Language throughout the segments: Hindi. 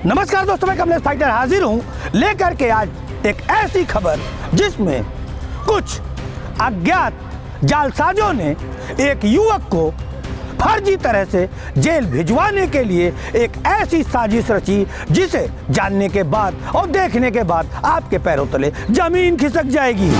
नमस्कार दोस्तों, मैं कमलेश फाइटर हाजिर हूं लेकर के आज एक ऐसी खबर जिसमें कुछ अज्ञात जालसाजों ने एक युवक को फर्जी तरह से जेल भिजवाने के लिए एक ऐसी साजिश रची जिसे जानने के बाद और देखने के बाद आपके पैरों तले जमीन खिसक जाएगी।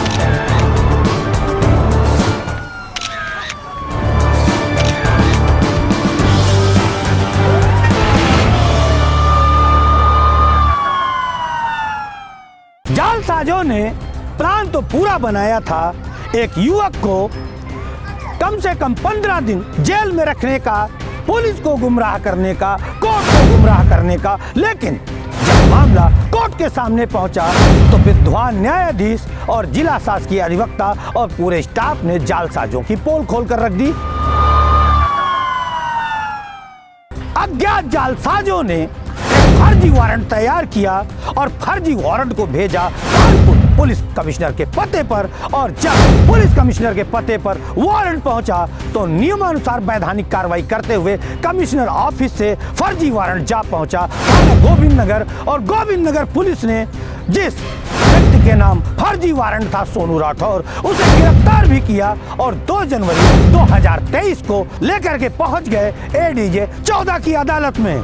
जालसाजों ने प्लान तो पूरा बनाया था एक युवक को कम से कम 15 दिन जेल में रखने का, पुलिस को गुमराह करने का, कोर्ट को गुमराह करने का। लेकिन जब मामला कोर्ट के सामने पहुंचा तो विद्वान न्यायाधीश और जिला शासकीय अधिवक्ता और पूरे स्टाफ ने जालसाजों की पोल खोलकर रख दी। अज्ञात जालसाजों ने फर्जी वारंट तैयार किया और फर्जी वारंट को भेजा कानपुर पुलिस कमिश्नर के पते पर। और जब पुलिस कमिश्नर के पते पर वारंट पहुंचा तो नियमानुसार वैधानिक कार्रवाई करते हुए कमिश्नर ऑफिस से फर्जी वारंट जा पहुंचा गोविंद नगर। और गोविंद नगर पुलिस ने जिस व्यक्ति के नाम फर्जी वारंट था सोनू राठौर, उसे गिरफ्तार भी किया और 2 जनवरी 2023 को लेकर के पहुंच गए एडीजे 14 की अदालत में।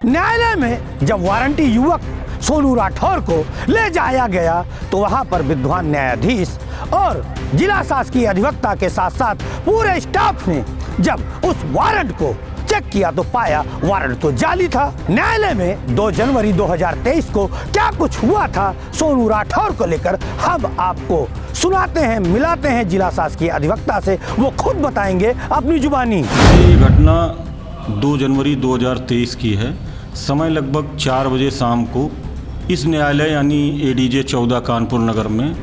न्यायालय में जब वारंटी युवक सोनू राठौर को ले जाया गया तो वहां पर विद्वान न्यायाधीश और जिला शासकीय अधिवक्ता के साथ साथ पूरे स्टाफ ने जब उस वारंट को चेक किया तो पाया वारंट तो जाली था। न्यायालय में 2 जनवरी 2023 को क्या कुछ हुआ था सोनू राठौर को लेकर हम आपको सुनाते हैं, मिलाते हैं जिला शासकीय अधिवक्ता से, वो खुद बताएंगे अपनी जुबानी। ये घटना 2 जनवरी 2023 की है। समय लगभग 4 बजे शाम को इस न्यायालय यानी एडीजे 14 कानपुर नगर में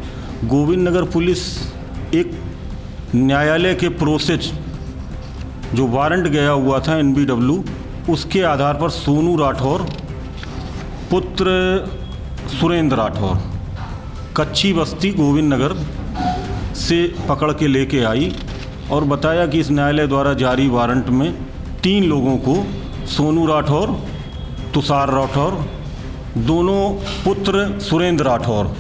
गोविंद नगर पुलिस एक न्यायालय के प्रोसेस जो वारंट गया हुआ था NBW, उसके आधार पर सोनू राठौर पुत्र सुरेंद्र राठौर कच्ची बस्ती गोविंद नगर से पकड़ के लेके आई और बताया कि इस न्यायालय द्वारा जारी वारंट में 3 लोगों को सोनू राठौर, तुषार राठौर, दोनों पुत्र सुरेंद्र राठौर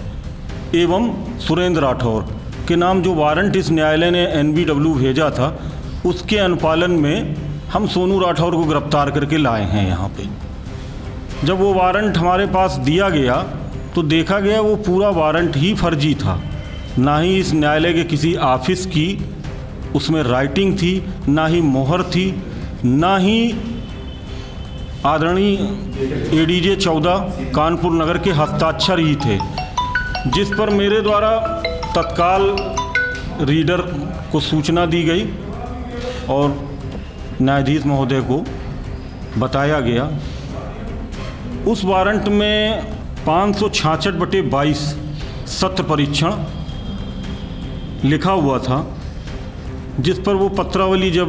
एवं सुरेंद्र राठौर के नाम जो वारंट इस न्यायालय ने NBW भेजा था, उसके अनुपालन में हम सोनू राठौर को गिरफ्तार करके लाए हैं यहाँ पे। जब वो वारंट हमारे पास दिया गया तो देखा गया वो पूरा वारंट ही फर्जी था। ना ही इस न्यायालय के किसी ऑफिस की उसमें राइटिंग थी, ना ही मोहर थी, ना ही आदरणीय एडीजे 14 कानपुर नगर के हस्ताक्षर ही थे, जिस पर मेरे द्वारा तत्काल रीडर को सूचना दी गई और न्यायाधीश महोदय को बताया गया। उस वारंट में 566/22 सत्र परीक्षण लिखा हुआ था, जिस पर वो पत्रावली जब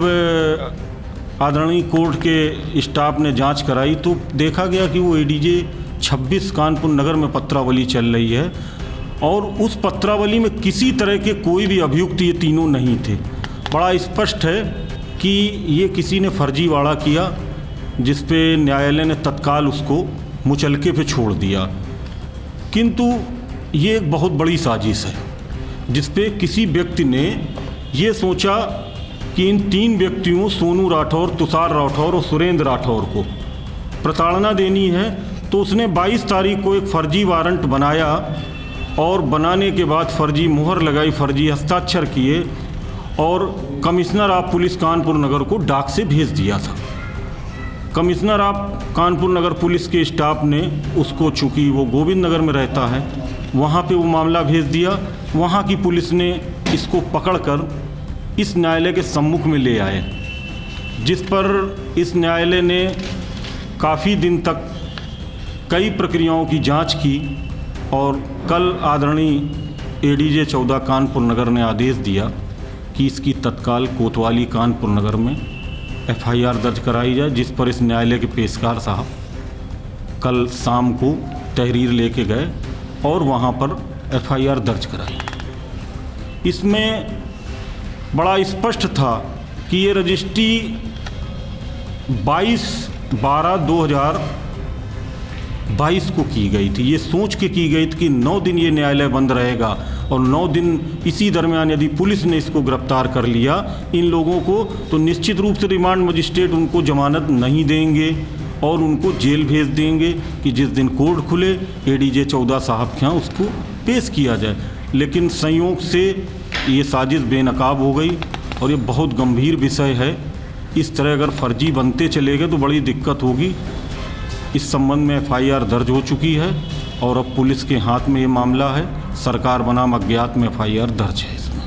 आदरणीय कोर्ट के स्टाफ ने जांच कराई तो देखा गया कि वो एडीजे 26 कानपुर नगर में पत्रावली चल रही है और उस पत्रावली में किसी तरह के कोई भी अभियुक्त ये तीनों नहीं थे। बड़ा स्पष्ट है कि ये किसी ने फर्जीवाड़ा किया, जिस पे न्यायालय ने तत्काल उसको मुचलके पे छोड़ दिया। किंतु ये एक बहुत बड़ी साजिश है, जिस पे किसी व्यक्ति ने ये सोचा कि इन 3 व्यक्तियों सोनू राठौर, तुषार राठौर और सुरेंद्र राठौर को प्रताड़ना देनी है। तो उसने 22 तारीख को एक फर्जी वारंट बनाया और बनाने के बाद फर्जी मोहर लगाई, फर्जी हस्ताक्षर किए और कमिश्नर ऑफ पुलिस कानपुर नगर को डाक से भेज दिया था। Commissioner of Kanpur Nagar police के स्टाफ ने उसको, चूँकि वो गोविंद नगर में रहता है, वहाँ पे वो मामला भेज दिया। वहाँ की पुलिस ने इसको पकड़कर इस न्यायालय के सम्मुख में ले आए, जिस पर इस न्यायालय ने काफ़ी दिन तक कई प्रक्रियाओं की जांच की और कल आदरणीय एडीजे 14 कानपुर नगर ने आदेश दिया कि इसकी तत्काल कोतवाली कानपुर नगर में FIR दर्ज कराई जाए, जिस पर इस न्यायालय के पेशकार साहब कल शाम को तहरीर लेके गए और वहाँ पर FIR दर्ज कराई। इसमें बड़ा स्पष्ट था कि ये रजिस्ट्री 22/12/2022 को की गई थी। ये सोच के की गई थी कि 9 दिन ये न्यायालय बंद रहेगा और 9 दिन इसी दरमियान यदि पुलिस ने इसको गिरफ्तार कर लिया इन लोगों को, तो निश्चित रूप से रिमांड मजिस्ट्रेट उनको जमानत नहीं देंगे और उनको जेल भेज देंगे कि जिस दिन कोर्ट खुले एडीजे 14 साहब के यहाँ उसको पेश किया जाए। लेकिन संयोग से ये साजिश बेनकाब हो गई और ये बहुत गंभीर विषय है। इस तरह अगर फर्जी बनते चले गए तो बड़ी दिक्कत होगी। इस संबंध में एफआईआर दर्ज हो चुकी है और अब पुलिस के हाथ में ये मामला है। सरकार बनाम अज्ञात में एफआईआर दर्ज है इसमें।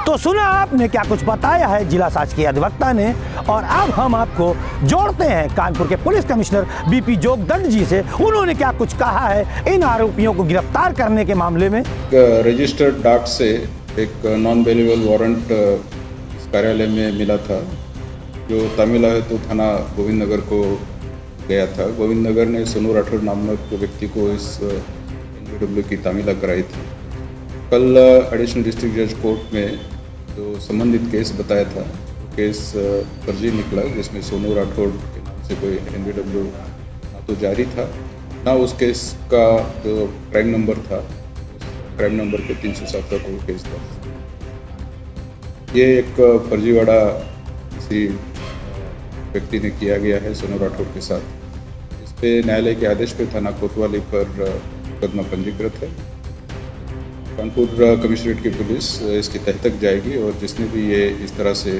तो सुना आपने क्या कुछ बताया है जिला शासकीय अधिवक्ता ने, और अब हम आपको जोड़ते हैं कानपुर के पुलिस कमिश्नर बीपी जोगदंड जी से। उन्होंने क्या कुछ कहा है इन आरोपियों को गिरफ्तार करने के मामले में। रजिस्टर्ड डाक से एक नॉन बेलेबल वारंट कार्यालय में मिला था जो तमिलनाडु थाना गोविंद नगर को गया था। गोविंद नगर ने सोनू राठौर नामक व्यक्ति को इस NBW की तामीला कराई थी। कल एडिशनल डिस्ट्रिक्ट जज कोर्ट में जो संबंधित केस बताया था केस फर्जी निकला, जिसमें सोनू राठौर के नाम से कोई NBW ना तो जारी था ना उस केस का जो क्राइम नंबर था, क्राइम नंबर के 307 का कोई केस था। ये एक फर्जीवाड़ा किसी व्यक्ति ने किया गया है सोनू राठौर के साथ। इस पे न्यायालय के आदेश पे थाना कोतवाली पर मुकदमा पंजीकृत है। कानपुर कमिश्नरेट की पुलिस इसकी तह तक जाएगी और जिसने भी ये इस तरह से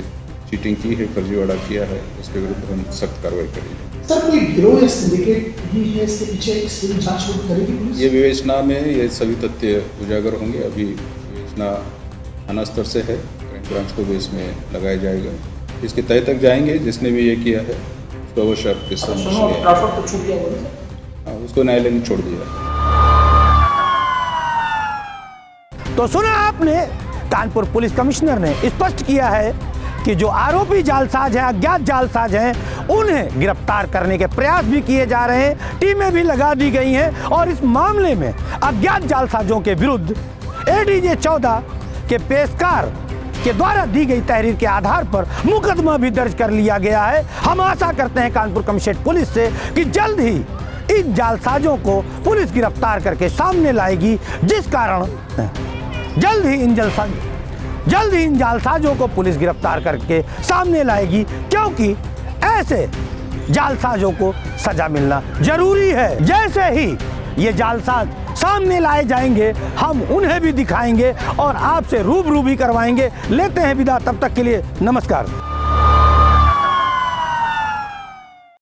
चीटिंग की है, फर्जीवाड़ा किया है, उसके विरुद्ध हम सख्त कार्रवाई करेंगे। सर, कोई गिरोह या सिंडिकेट भी है इसके पीछे, इसकी जांच शुरू करेगी पुलिस? ये विवेचना में ये सभी तथ्य उजागर होंगे। अभी विवेचना थाना स्तर से है, क्राइम ब्रांच को भी इसमें लगाया जाएगा। इसके तह तक जाएंगे, जिसने भी ये किया है उसको अवश्य आपके सामने उसको न्यायालय ने छोड़ दिया। तो सुना आपने, कानपुर पुलिस कमिश्नर ने स्पष्ट किया है कि जो आरोपी जालसाज हैं, अज्ञात जालसाज हैं, उन्हें गिरफ्तार करने के प्रयास भी किए जा रहे हैं, टीमें भी लगा दी गई हैं और इस मामले में अज्ञात जालसाजों के विरुद्ध एडीजे 14 के पेशकार के द्वारा दी गई तहरीर के आधार पर मुकदमा भी दर्ज कर लिया गया है। हम आशा करते हैं कानपुर कमिश्नरेट पुलिस से कि जल्द ही इन जालसाजों को पुलिस गिरफ्तार करके सामने लाएगी, जिस कारण जल्द ही इन जालसाजों को पुलिस गिरफ्तार करके सामने लाएगी, क्योंकि ऐसे जालसाजों को सजा मिलना जरूरी है। जैसे ही ये जालसाज सामने लाए जाएंगे हम उन्हें भी दिखाएंगे और आपसे रूबरू भी करवाएंगे। लेते हैं विदा, तब तक के लिए नमस्कार।